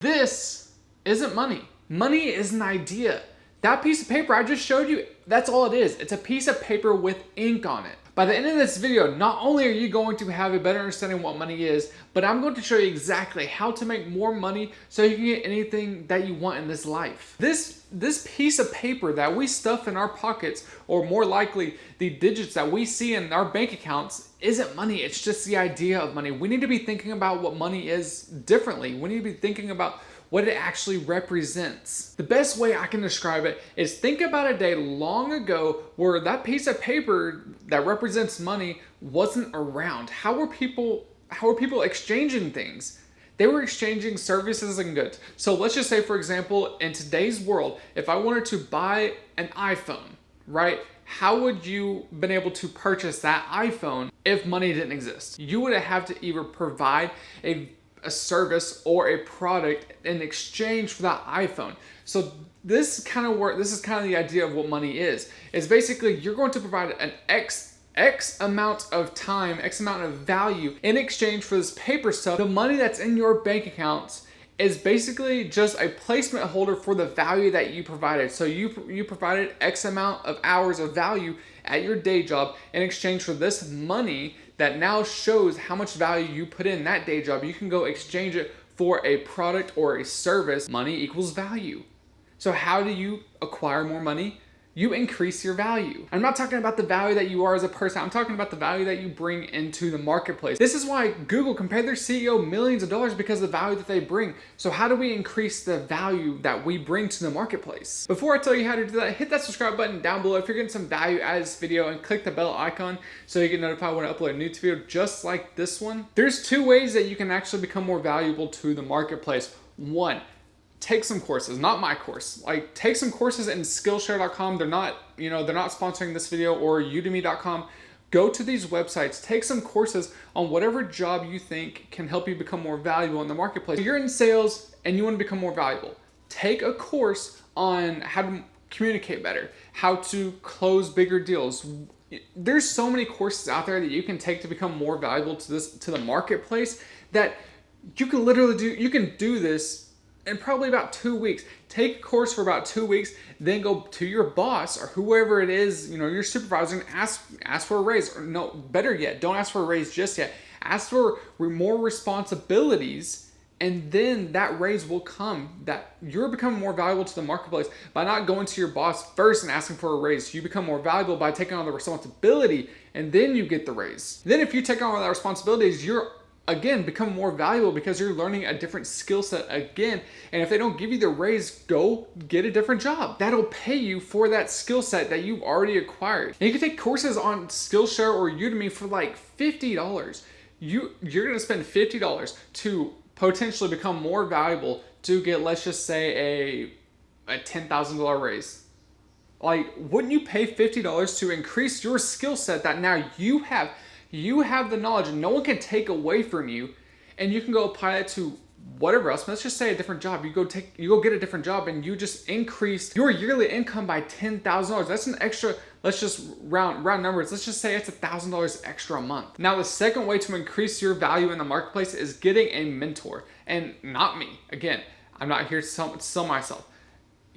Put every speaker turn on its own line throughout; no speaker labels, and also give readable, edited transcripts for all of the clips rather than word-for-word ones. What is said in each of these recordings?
This isn't money. Money is an idea. That piece of paper I just showed you, that's all it is. It's a piece of paper with ink on it. By the end of this video, not only are you going to have a better understanding of what money is, but I'm going to show you exactly how to make more money so you can get anything that you want in this life. This piece of paper that we stuff in our pockets, or more likely the digits that we see in our bank accounts, isn't money. It's just the idea of money. We need to be thinking about what money is differently. We need to be thinking about what it actually represents. The best way I can describe it is think about a day long ago where that piece of paper that represents money wasn't around. How were people exchanging things? They were exchanging services and goods. So let's just say, for example, in today's world, if I wanted to buy an iPhone, right? How would you been able to purchase that iPhone if money didn't exist? You would have to either provide a service or a product in exchange for that iPhone. So this is kind of the idea of what money is. It's basically you're going to provide an X amount of time, X amount of value in exchange for this paper stuff. The money that's in your bank accounts is basically just a placement holder for the value that you provided. So you provided X amount of hours of value at your day job in exchange for this money that now shows how much value you put in that day job. You can go exchange it for a product or a service. Money equals value. So how do you acquire more money? You increase your value. I'm not talking about the value that you are as a person. I'm talking about the value that you bring into the marketplace. This is why Google can pay their CEO millions of dollars, because of the value that they bring. So how do we increase the value that we bring to the marketplace? Before I tell you how to do that, hit that subscribe button down below if you're getting some value out of this video, and click the bell icon so you get notified when I upload a new video just like this one. There's two ways that you can actually become more valuable to the marketplace. One, take some courses, not my course. Like, take some courses in Skillshare.com. They're not sponsoring this video, or Udemy.com. Go to these websites, take some courses on whatever job you think can help you become more valuable in the marketplace. If you're in sales and you want to become more valuable, take a course on how to communicate better, how to close bigger deals. There's so many courses out there that you can take to become more valuable to the marketplace that you can literally do this in probably about 2 weeks. Take a course for about 2 weeks, then go to your boss or whoever it is, your supervisor, and ask for a raise. Or no, better yet, don't ask for a raise just yet. Ask for more responsibilities, and then that raise will come. That you're becoming more valuable to the marketplace by not going to your boss first and asking for a raise. You become more valuable by taking on the responsibility, and then you get the raise. Then if you take on all that responsibilities, you're again become more valuable because you're learning a different skill set again. And if they don't give you the raise, go get a different job that'll pay you for that skill set that you've already acquired. And you can take courses on Skillshare or Udemy for like $50. You're gonna spend $50 to potentially become more valuable to get, let's just say, a $10,000 raise. Like, wouldn't you pay $50 to increase your skill set that now you have? You have the knowledge and no one can take away from you, and you can go apply it to whatever else. Let's just say a different job. You go get a different job and you just increase your yearly income by $10,000. That's an extra, let's just round numbers. Let's just say it's $1,000 extra a month. Now, the second way to increase your value in the marketplace is getting a mentor. And not me. Again, I'm not here to sell myself.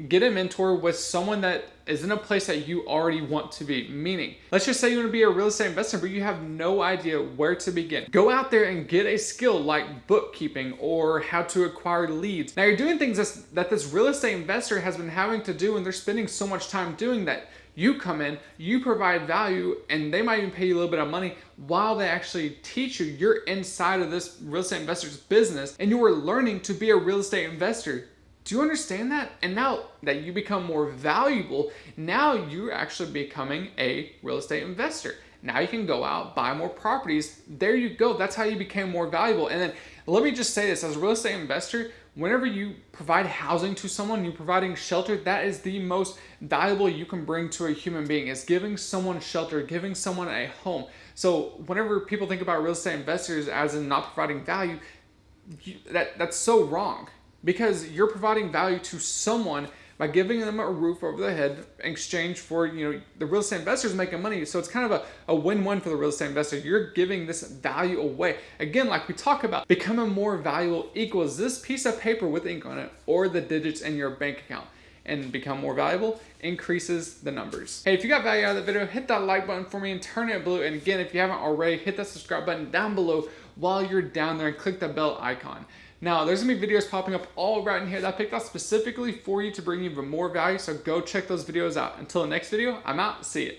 Get a mentor with someone that is in a place that you already want to be. Meaning, let's just say you want to be a real estate investor, but you have no idea where to begin. Go out there and get a skill like bookkeeping or how to acquire leads. Now, you're doing things that this real estate investor has been having to do, and they're spending so much time doing that. You come in, you provide value, and they might even pay you a little bit of money while they actually teach you. You're inside of this real estate investor's business, and you are learning to be a real estate investor. Do you understand that? And now that you become more valuable, now you're actually becoming a real estate investor. Now you can go out, buy more properties. There you go. That's how you became more valuable. And then let me just say this, as a real estate investor, whenever you provide housing to someone, you're providing shelter, that is the most valuable you can bring to a human being, is giving someone shelter, giving someone a home. So whenever people think about real estate investors as in not providing value, that's so wrong. Because you're providing value to someone by giving them a roof over their head in exchange for, the real estate investors making money. So it's kind of a win-win for the real estate investor. You're giving this value away. Again, like we talk about, becoming more valuable equals this piece of paper with ink on it or the digits in your bank account. And become more valuable increases the numbers. Hey, if you got value out of the video, hit that like button for me and turn it blue. And again, if you haven't already, hit that subscribe button down below while you're down there and click the bell icon. Now, there's gonna be videos popping up all right in here that I picked out specifically for you to bring you even more value. So go check those videos out. Until the next video, I'm out. See ya.